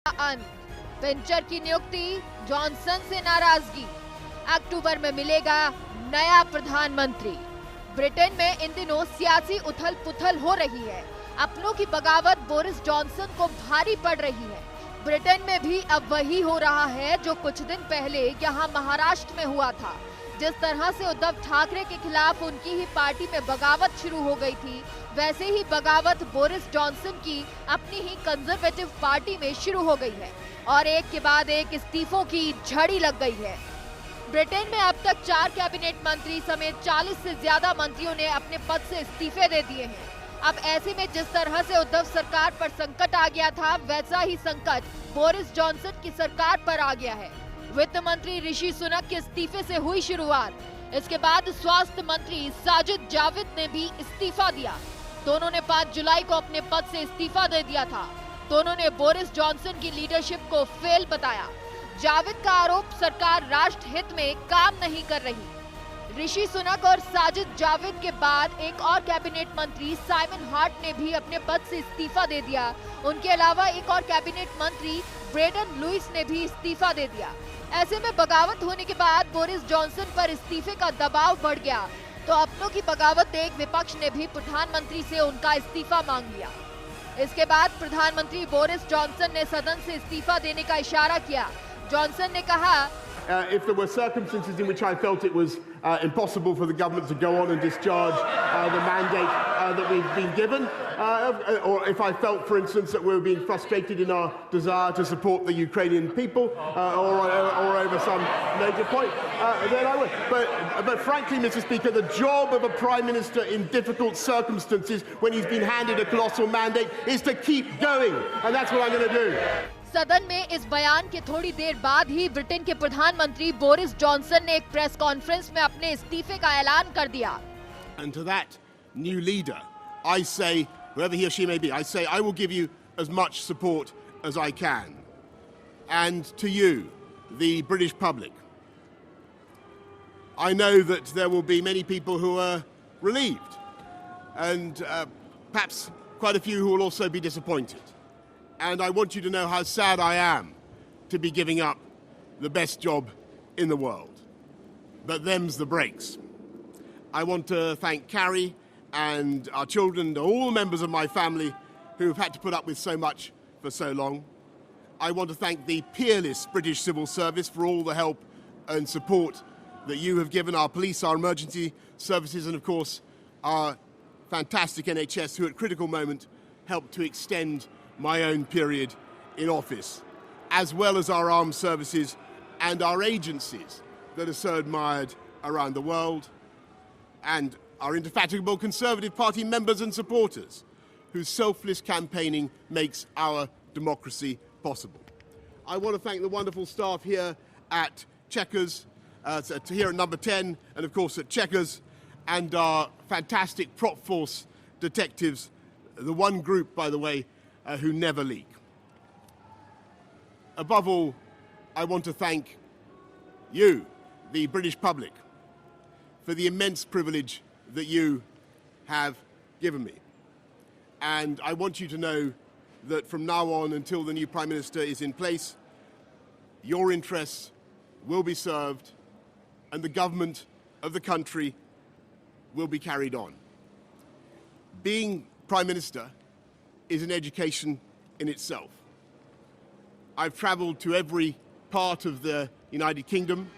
अंत, पिंचर की नियुक्ति, जॉनसन से नाराजगी, अक्टूबर में मिलेगा नया प्रधानमंत्री। ब्रिटेन में इन दिनों सियासी उथल पुथल हो रही है। अपनों की बगावत बोरिस जॉनसन को भारी पड़ रही है। ब्रिटेन में भी अब वही हो रहा है जो कुछ दिन पहले यहाँ महाराष्ट्र में हुआ था। जिस तरह से उद्धव ठाकरे के खिलाफ उनकी ही पार्टी में बगावत शुरू हो गई थी, वैसे ही बगावत बोरिस जॉनसन की अपनी ही कंजर्वेटिव पार्टी में शुरू हो गई है और एक के बाद एक इस्तीफों की झड़ी लग गई है। ब्रिटेन में अब तक 4 कैबिनेट मंत्री समेत 40 से ज्यादा मंत्रियों ने अपने पद से इस्तीफे दे दिए हैं। अब ऐसे में जिस तरह से उद्धव सरकार पर संकट आ गया था, वैसा ही संकट बोरिस जॉनसन की सरकार पर आ गया है। वित्त मंत्री ऋषि सुनक के इस्तीफे से हुई शुरुआत। इसके बाद स्वास्थ्य मंत्री साजिद जाविद ने भी इस्तीफा दिया। दोनों ने 5 जुलाई को अपने पद से इस्तीफा दे दिया था। दोनों ने बोरिस जॉनसन की लीडरशिप को फेल बताया। जाविद का आरोप सरकार राष्ट्र हित में काम नहीं कर रही। ऋषि सुनक और साजिद जाविद के बाद एक और कैबिनेट मंत्री साइमन हार्ट ने भी अपने पद से इस्तीफा दे दिया। उनके अलावा एक और कैबिनेट मंत्री ब्रेडन लुइस ने भी इस्तीफा दे दिया। ऐसे में बगावत होने के बाद बोरिस जॉनसन पर इस्तीफे का दबाव बढ़ गया, तो अपनों की बगावत देख विपक्ष ने भी प्रधानमंत्री से उनका इस्तीफा मांग लिया। इसके बाद प्रधानमंत्री बोरिस जॉनसन ने सदन से इस्तीफा देने का इशारा किया। जॉनसन ने कहा, If there were circumstances in which I felt it was impossible for the government to go on and discharge the mandate that we've been given, or if I felt, for instance, that we were being frustrated in our desire to support the Ukrainian people, or over some major point, then I would. But frankly, Mr. Speaker, the job of a Prime Minister in difficult circumstances when he's been handed a colossal mandate is to keep going, and that's what I'm going to do. सदन में इस बयान के थोड़ी देर बाद ही Britain के प्रधानमंत्री Boris Johnson ने एक प्रेस कॉन्फ्रेंस में अपने इस्तीफे का ऐलान कर दिया। And to that new leader, I say, whoever he or she may be, I say I will give you as much support as I can. And to you, the British public, I know that there will be many people who are relieved, and perhaps quite a few who will also be disappointed. And I want you to know how sad I am to be giving up the best job in the world. But them's the breaks. I want to thank Carrie and our children and all members of my family who've had to put up with so much for so long. I want to thank the peerless British Civil Service for all the help and support that you have given our police, our emergency services, and of course our fantastic NHS, who at critical moment helped to extend my own period in office, as well as our armed services and our agencies that are so admired around the world, and our indefatigable Conservative Party members and supporters whose selfless campaigning makes our democracy possible. I want to thank the wonderful staff here at Chequers, here at Number 10, and of course at Chequers, and our fantastic prop force detectives, the one group, by the way, who never leak. Above all, I want to thank you, the British public, for the immense privilege that you have given me. And I want you to know that from now on until the new Prime Minister is in place, your interests will be served and the government of the country will be carried on. Being Prime Minister is an education in itself. I've travelled to every part of the United Kingdom,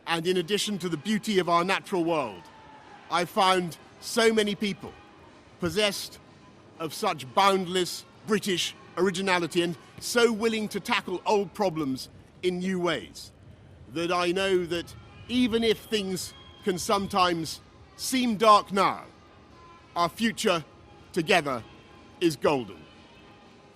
and in addition to the beauty of our natural world, I found so many people possessed of such boundless British originality and so willing to tackle old problems in new ways that I know that even if things can sometimes seem dark now, our future together is golden.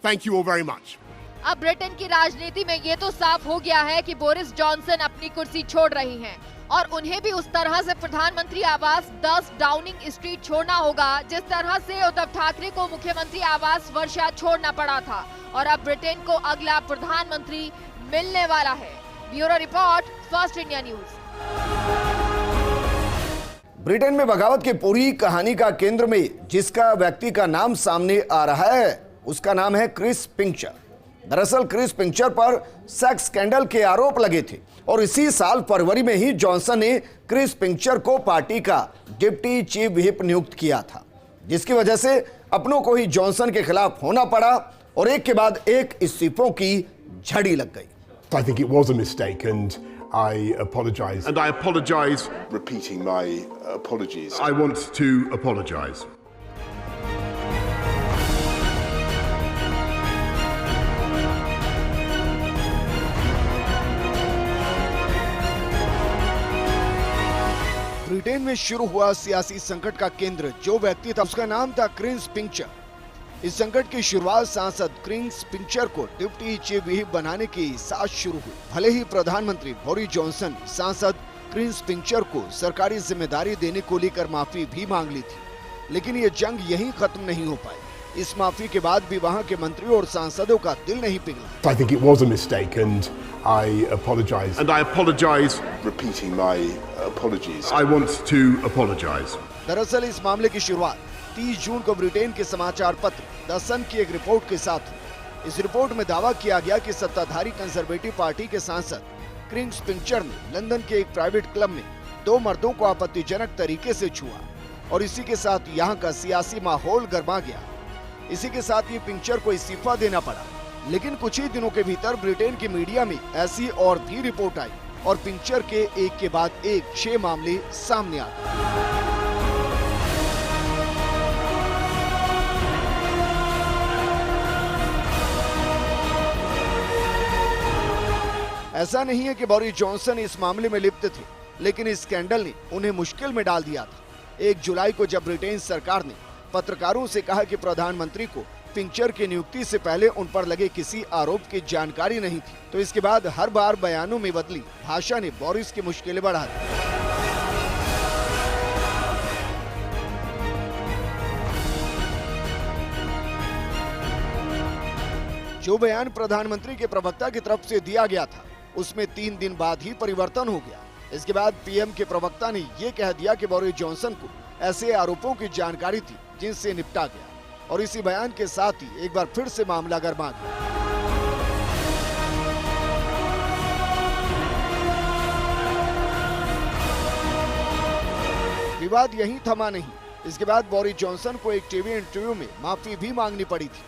Thank you all very much. अब Britain की राजनीति में ये तो साफ हो गया है कि बोरिस जॉनसन अपनी कुर्सी छोड़ रही हैं और उन्हें भी उस तरह से प्रधानमंत्री आवास 10 डाउनिंग स्ट्रीट छोड़ना होगा जिस तरह से उद्धव ठाकरे को मुख्यमंत्री आवास वर्षा छोड़ना पड़ा था और अब ब्रिटेन को अगला प्रधानमंत्री मिलने वाला है। Bureau report, first India news. Britain में बगावत की पूरी कहानी का केंद्र में जिसका व्यक्ति का नाम सामने आ रहा है उसका नाम है क्रिस पिंचर। दरअसल क्रिस पिंचर पर सेक्स स्कैंडल के आरोप लगे थे और इसी साल फरवरी में ही जॉनसन ने क्रिस पिंचर को पार्टी का डिप्टी चीफ व्हिप नियुक्त किया था, जिसकी वजह से अपनों को ही जॉनसन के खिलाफ होना पड़ा और एक के बाद एक इस्तीफों की झड़ी लग गई। I think it was a mistake and I apologize. And I apologize. Repeating my apologies. I want to apologize. Britain में शुरू हुआ सियासी संकट का केंद्र जो व्यक्ति था उसका नाम था क्रिस पिंचर। इस संकट की शुरुआत सांसद क्रिस पिंचर को डिप्टी चीफ व्हिप बनाने के साथ शुरू हुई। भले ही प्रधानमंत्री बोरिस जॉनसन ने सांसद क्रिस पिंचर को सरकारी जिम्मेदारी देने को लेकर माफी भी मांग ली थी, लेकिन ये जंग यहीं खत्म नहीं हो पाई। इस माफी के बाद भी वहां के मंत्रियों और सांसदों का दिल नहीं पिघला। I think it was a mistake and I apologize. And I apologize. Repeating my apologies. I want to apologize. दरअसल इस मामले की शुरुआत 30 जून को ब्रिटेन के समाचार पत्र द सन की एक रिपोर्ट के साथ हुई। इस रिपोर्ट में दावा किया गया कि सत्ताधारी कंजर्वेटिव पार्टी के सांसद क्रिस पिंचर ने लंदन के एक प्राइवेट क्लब में 2 मर्दों को आपत्तिजनक तरीके से छुआ और इसी के साथ यहाँ का सियासी माहौल गरमा गया। इसी के साथ ही पिंचर को इस्तीफा देना पड़ा, लेकिन कुछ ही दिनों के भीतर ब्रिटेन की मीडिया में ऐसी और भी रिपोर्ट आई और पिंचर के एक के बाद एक 6 मामले सामने आ गए। ऐसा नहीं है कि बोरिस जॉनसन इस मामले में लिप्त थे, लेकिन इस स्कैंडल ने उन्हें मुश्किल में डाल दिया था। 1 जुलाई को जब ब्रिटेन सरकार ने पत्रकारों से कहा कि प्रधानमंत्री को पिंचर की नियुक्ति से पहले उन पर लगे किसी आरोप की जानकारी नहीं थी, तो इसके बाद हर बार बयानों में बदली भाषा ने बोरिस की मुश्किलें बढ़ा दी। जो बयान प्रधानमंत्री के प्रवक्ता की तरफ से दिया गया था उसमें 3 दिन बाद ही परिवर्तन हो गया। इसके बाद पीएम के प्रवक्ता ने ये कह दिया कि बोरिस जॉनसन को ऐसे आरोपों की जानकारी थी जिनसे निपटा गया और इसी बयान के साथ ही एक बार फिर से मामला गरमा गया। विवाद यहीं थमा नहीं, इसके बाद बोरिस जॉनसन को एक टीवी इंटरव्यू में माफी भी मांगनी पड़ी थी।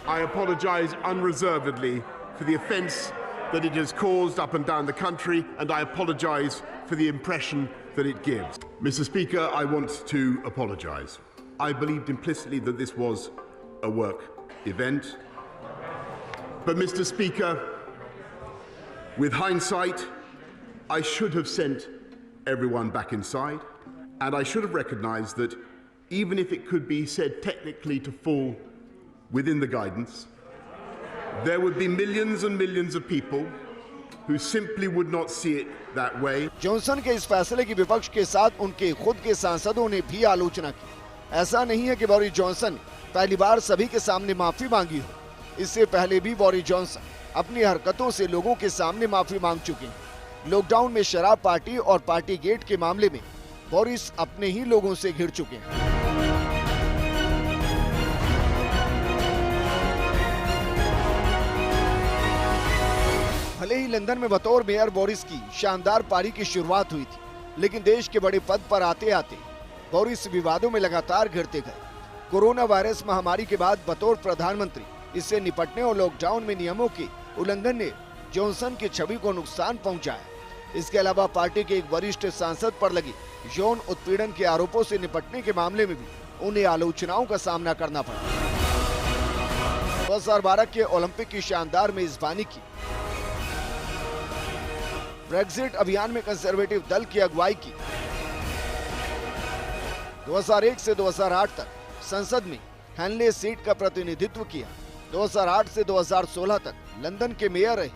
I apologize unreservedly for the offence that it has caused up and down the country, and I apologize for the impression that it gives. Mr. Speaker, I want to apologize. I believed implicitly that this was a work event. But Mr. Speaker, with hindsight, I should have sent everyone back inside, and I should have recognized that even if it could be said technically to fall within the guidance, there would be millions and millions of people who simply would not see it that way. Johnson के इस फैसले की विपक्ष के साथ उनके खुद के सांसदों ने भी आलोचना की। ऐसा नहीं है कि बोरिस जॉनसन ने पहली बार सभी के सामने माफी मांगी हो। इससे पहले भी बोरिस जॉनसन अपनी हरकतों से लोगों के सामने माफी मांग चुके हैं। लॉकडाउन में शराब पार्टी और पार्टी गेट के मामले में बोरिस अपने ही लोगों से घिर चुके हैं। भले ही लंदन में बतौर मेयर बोरिस की शानदार पारी की शुरुआत हुई थी, लेकिन देश के बड़े पद पर आते आते बोरिस विवादों में लगातार घिरते गए। कोरोना वायरस महामारी के बाद बतौर प्रधानमंत्री इससे निपटने और लॉकडाउन में नियमों के उल्लंघन ने जॉनसन की छवि को नुकसान पहुंचाया। इसके अलावा पार्टी के एक वरिष्ठ सांसद पर लगे यौन उत्पीड़न के आरोपों से निपटने के मामले में भी उन्हें आलोचनाओं का सामना करना पड़ा। 2012 के ओलंपिक की शानदार मेजबानी की, ब्रेक्जिट अभियान में कंजर्वेटिव दल की अगुवाई की, 2001 से 2008 तक संसद में हैनले सीट का प्रतिनिधित्व किया, 2008 से 2016 तक लंदन के मेयर रहे,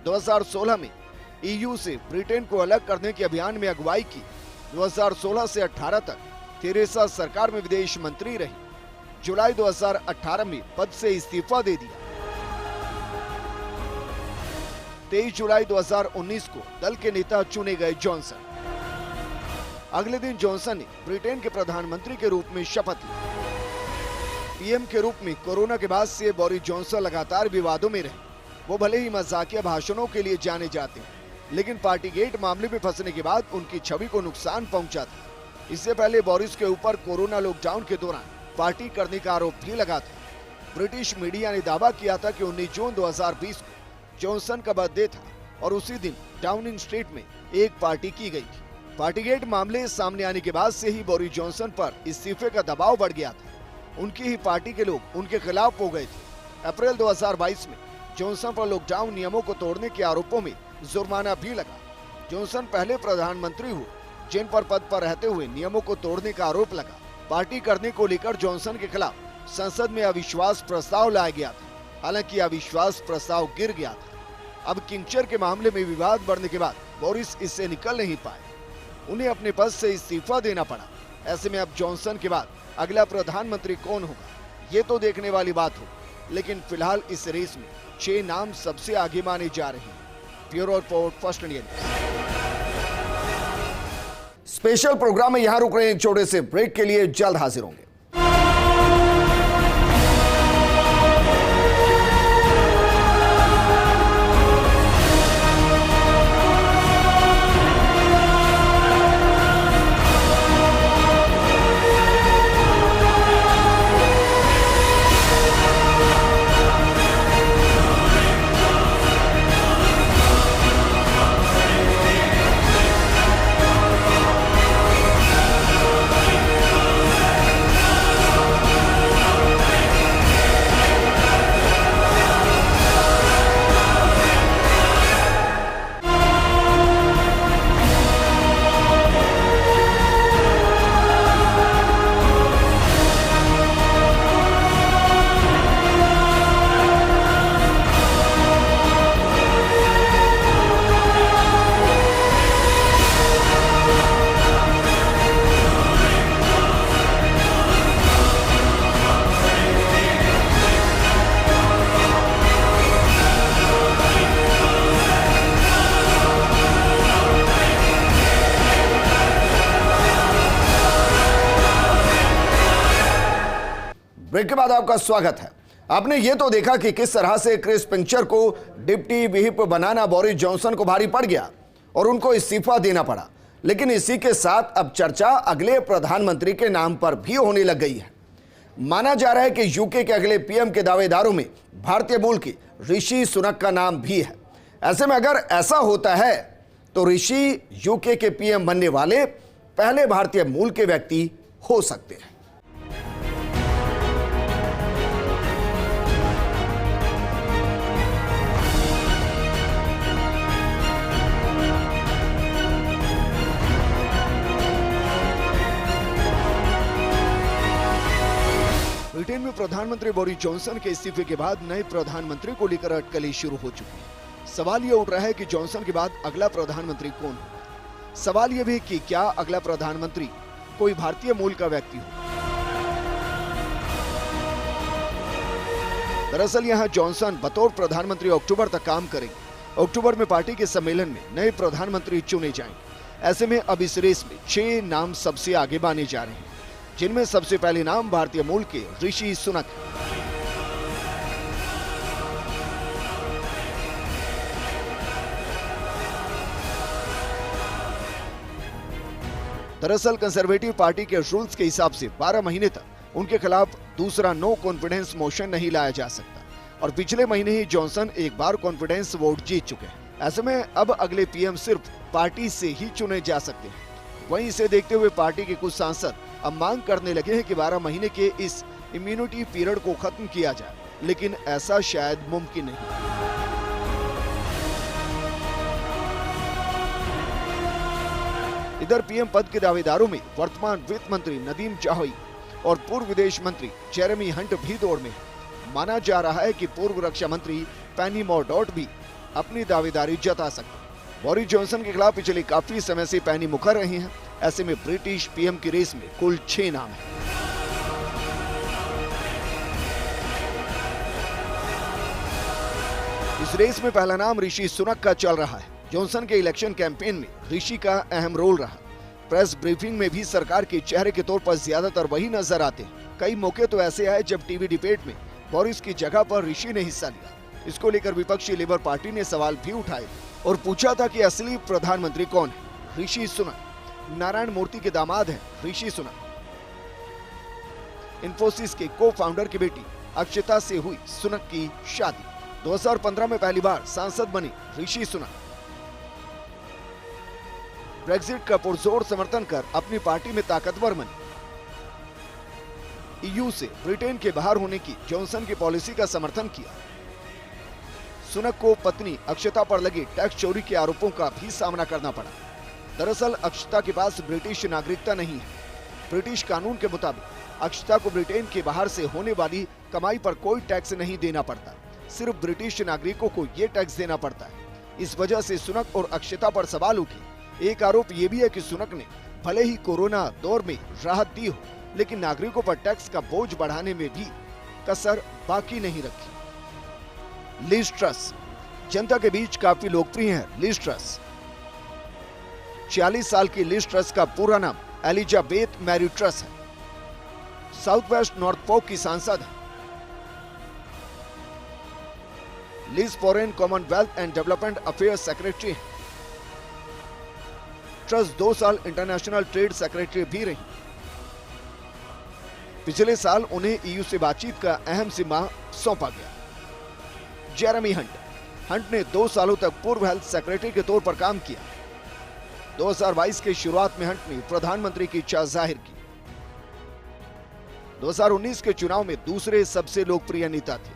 2016 में ईयू से ब्रिटेन को अलग करने के अभियान में अगुवाई की, 2016 से 18 तक थेरेसा सरकार में विदेश मंत्री रही, जुलाई 2018 में पद से इस्तीफा दे दिया। 23 जुलाई 2019 को दल के नेता चुने गए जॉनसन। अगले दिन जॉनसन ने ब्रिटेन के प्रधानमंत्री के रूप में शपथ ली। पीएम के रूप में कोरोना के बाद से बोरिस जॉनसन लगातार विवादों में रहे। वो भले ही मजाकिया भाषणों के लिए जाने जाते हैं, लेकिन पार्टी गेट मामले में फंसने के बाद उनकी छवि को नुकसान पहुंचा था। इससे पहले बोरिस के ऊपर कोरोना लॉकडाउन के दौरान पार्टी करने का आरोप भी लगा था। ब्रिटिश मीडिया ने दावा किया था कि 19 जून 2020 को जॉनसन का बर्थडे था और उसी दिन डाउनिंग स्ट्रीट में एक पार्टी की गई थी। पार्टीगेट मामले सामने आने के बाद से ही बोरिस जॉनसन पर इस्तीफे का दबाव बढ़ गया था। उनकी ही पार्टी के लोग उनके खिलाफ हो गए थे। अप्रैल 2022 में जॉनसन पर लॉकडाउन नियमों को तोड़ने के आरोपों में जुर्माना भी लगा। जॉनसन पहले प्रधानमंत्री हुए जिन पर पद पर रहते हुए नियमों को तोड़ने का आरोप लगा। पार्टी करने को लेकर जॉनसन के खिलाफ संसद में अविश्वास प्रस्ताव लाया गया था। हालांकि अविश्वास प्रस्ताव गिर गया था। अब किंगचर के मामले में विवाद बढ़ने के बाद बोरिस इससे निकल नहीं पाए। उन्हें अपने पद से इस्तीफा देना पड़ा। ऐसे में अब जॉनसन के बाद अगला प्रधानमंत्री कौन होगा, ये तो देखने वाली बात हो। लेकिन फिलहाल इस रेस में 6 नाम सबसे आगे माने जा रहे हैं। Bureau report, first India news. Special program में यहां रुक रहे हैं एक छोटे से ब्रेक के लिए, जल्द हाजिर होंगे। ब्रेक के बाद आपका स्वागत है। आपने ये तो देखा कि किस तरह से क्रिस पिंचर को डिप्टी व्हिप बनाना बोरिस जॉनसन को भारी पड़ गया और उनको इस्तीफा देना पड़ा। लेकिन इसी के साथ अब चर्चा अगले प्रधानमंत्री के नाम पर भी होने लग गई है। माना जा रहा है कि यूके के अगले पीएम के दावेदारों में भारतीय मूल की ऋषि सुनक का नाम भी है। ऐसे में अगर ऐसा होता है तो ऋषि यूके के पीएम बनने वाले पहले भारतीय मूल के व्यक्ति हो सकते हैं। ब्रिटेन में प्रधानमंत्री बोरिस जॉनसन के इस्तीफे के बाद नए प्रधानमंत्री को लेकर अटकलें शुरू हो चुकी हैं। सवाल ये उठ रहा है कि जॉनसन के बाद अगला प्रधानमंत्री कौन हो। सवाल यह भी कि क्या अगला प्रधानमंत्री कोई भारतीय मूल का व्यक्ति हो। दरअसल यहां जॉनसन बतौर प्रधानमंत्री अक्टूबर तक काम करेंगे। अक्टूबर में पार्टी के सम्मेलन में नए प्रधानमंत्री चुने जाएंगे। ऐसे में अब इस रेस में 6 नाम सबसे आगे माने जा रहे हैं, जिनमें सबसे पहले नाम भारतीय मूल के ऋषि सुनक। दरअसल कंजर्वेटिव पार्टी के रूल्स के हिसाब से 12 महीने तक उनके खिलाफ दूसरा नो कॉन्फिडेंस मोशन नहीं लाया जा सकता और पिछले महीने ही जॉनसन एक बार कॉन्फिडेंस वोट जीत चुके हैं। ऐसे में अब अगले पीएम सिर्फ पार्टी से ही चुने जा सकते हैं। वहीं इसे देखते हुए पार्टी के कुछ सांसद अब मांग करने लगे हैं कि 12 महीने के इस इम्यूनिटी पीरियड को खत्म किया जाए, लेकिन ऐसा शायद मुमकिन नहीं। इधर पीएम पद के दावेदारों में वर्तमान वित्त मंत्री नदीम जाहोई और पूर्व विदेश मंत्री जेरेमी हंट भी दौड़ में है। माना जा रहा है कि पूर्व रक्षा मंत्री पेनी मोरडॉट भी अपनी दावेदारी जता सकते हैं। बोरिस जॉनसन के खिलाफ पिछले काफी समय से पेनी मुखर रहे हैं। ऐसे में ब्रिटिश पीएम की रेस में कुल 6 नाम हैं। इस रेस में पहला नाम ऋषि सुनक का चल रहा है। जॉनसन के इलेक्शन कैंपेन में ऋषि का अहम रोल रहा। प्रेस ब्रीफिंग में भी सरकार के चेहरे के तौर पर ज्यादातर वही नजर आते हैं। कई मौके तो ऐसे आए जब टीवी डिबेट में बोरिस की जगह पर ऋषि ने हिस्सा लिया। इसको लेकर विपक्षी लेबर पार्टी ने सवाल भी उठाए और पूछा था कि असली प्रधानमंत्री कौन है। ऋषि सुनक। नारायण मूर्ति के दामाद हैं ऋषि सुनक। इन्फोसिस के को फाउंडर की बेटी अक्षता से हुई सुनक की शादी। 2015 में पहली बार सांसद बने ऋषि सुनक। ब्रेक्जिट का पुरजोर समर्थन कर अपनी पार्टी में ताकतवर बने। ईयू से ब्रिटेन के बाहर होने की जॉनसन की पॉलिसी का समर्थन किया। सुनक को पत्नी अक्षता पर लगे टैक्स चोरी के आरोपों का भी सामना करना पड़ा। दरअसल अक्षता के पास ब्रिटिश नागरिकता नहीं है। ब्रिटिश कानून के मुताबिक अक्षता को ब्रिटेन के बाहर से होने वाली कमाई पर कोई टैक्स नहीं देना पड़ता, सिर्फ ब्रिटिश नागरिकों को ये टैक्स देना पड़ता है। इस वजह से सुनक और अक्षता पर सवाल उठे। एक आरोप ये भी है कि सुनक ने भले ही कोरोना दौर में राहत दी हो, लेकिन नागरिकों पर टैक्स का बोझ बढ़ाने में भी कसर बाकी नहीं रखी। लिज ट्रस जनता के बीच काफी लोकप्रिय है। लिज ट्रस 46 साल की लिज ट्रस का पूरा नाम एलिजाबेथ मैरी ट्रस है। साउथ वेस्ट नॉर्थपोक की सांसद है। Liz foreign commonwealth and development affairs secretary है। ट्रस 2 साल इंटरनेशनल ट्रेड सेक्रेटरी भी रही। पिछले साल उन्हें ईयू से बातचीत का अहम जिम्मा सौंपा गया। जेरेमी हंट ने 2 सालों तक पूर्व हेल्थ सेक्रेटरी के तौर पर काम किया। 2022 के शुरुआत में हंट ने प्रधानमंत्री की इच्छा जाहिर की। 2019 के चुनाव में दूसरे सबसे लोकप्रिय नेता थे।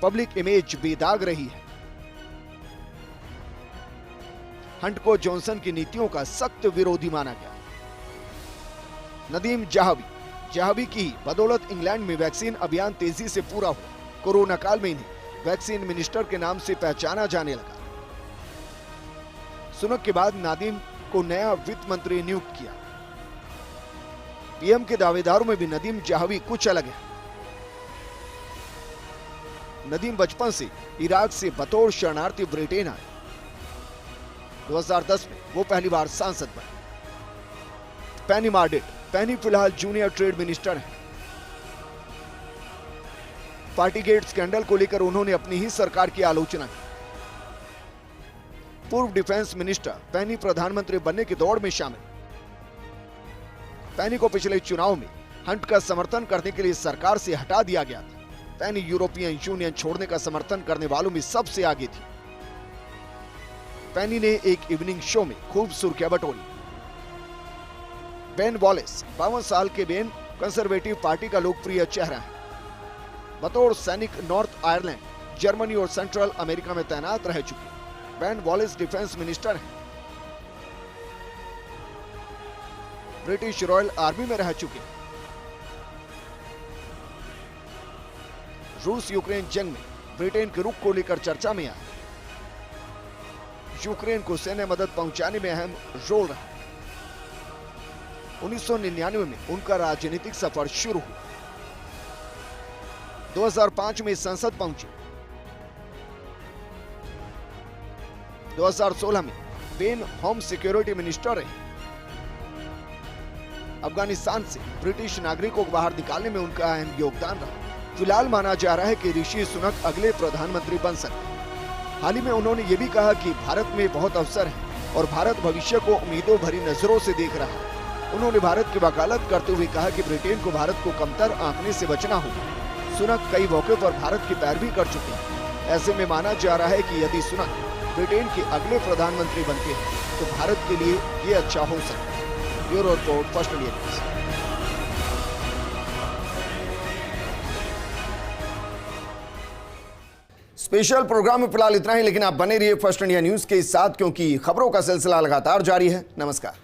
पब्लिक इमेज बेदाग रही है। हंट को जॉनसन की नीतियों का सख्त विरोधी माना गया। नदीम जहावी की बदौलत इंग्लैंड में वैक्सीन अभियान तेजी से पूरा हुआ। कोरोना काल में इन्हें वैक्सीन मिनिस्टर के नाम से पहचाना जाने लगा। सुनक के बाद नादीम को नया वित्त मंत्री नियुक्त किया। पीएम के दावेदारों में भी नदीम जहावी कुछ अलग है। नदीम बचपन से इराक से बतौर शरणार्थी ब्रिटेन आए। 2010 में वो पहली बार सांसद बने। पेनी पेनी फिलहाल जूनियर ट्रेड मिनिस्टर हैं। पार्टीगेट स्कैंडल को लेकर उन्होंने अपनी ही सरकार की आलोचना की। पूर्व डिफेंस मिनिस्टर पेनी प्रधानमंत्री बनने की दौड़ में शामिल। पेनी को पिछले चुनाव में हंट का समर्थन करने के लिए सरकार से हटा दिया गया था। पेनी यूरोपियन यूनियन छोड़ने का समर्थन करने वालों में सबसे आगे थी। पेनी ने एक इवनिंग शो में खूब सुर्खियां बटोरी। बेन वॉलेस 52 साल के बेन कंजर्वेटिव पार्टी का लोकप्रिय चेहरा है। बतौर सैनिक नॉर्थ आयरलैंड, जर्मनी और सेंट्रल अमेरिका में तैनात रह चुके बेन वॉलेस डिफेंस मिनिस्टर हैं। ब्रिटिश रॉयल आर्मी में रह चुके। रूस यूक्रेन जंग में ब्रिटेन के रुख को लेकर चर्चा में आए। यूक्रेन को सैन्य मदद पहुंचाने में अहम रोल रहा। 1999 में उनका राजनीतिक सफर शुरू हुआ। 2005 में संसद पहुंचे। 2016 में बेन होम सिक्योरिटी मिनिस्टर रहे। अफगानिस्तान से ब्रिटिश नागरिकों को बाहर निकालने में उनका अहम योगदान रहा। फिलहाल माना जा रहा है कि ऋषि सुनक अगले प्रधानमंत्री बन सकते हैं। हाल ही में उन्होंने ये भी कहा कि भारत में बहुत अवसर है और भारत भविष्य को उम्मीदों भरी नजरों से देख रहा है। उन्होंने भारत की वकालत करते हुए कहा कि ब्रिटेन को भारत को कमतर आंकने से बचना होगा। सुनक कई मौके पर भारत की पैरवी कर चुके हैं। ऐसे में माना जा रहा है कि यदि सुनक ब्रिटेन के अगले प्रधानमंत्री बनते हैं तो भारत के लिए ये अच्छा हो सकता है। Bureau report, first India news. Special program में फिलहाल इतना ही, लेकिन आप बने रहिए फर्स्ट इंडिया न्यूज के साथ, क्योंकि खबरों का सिलसिला लगातार जारी है। नमस्कार।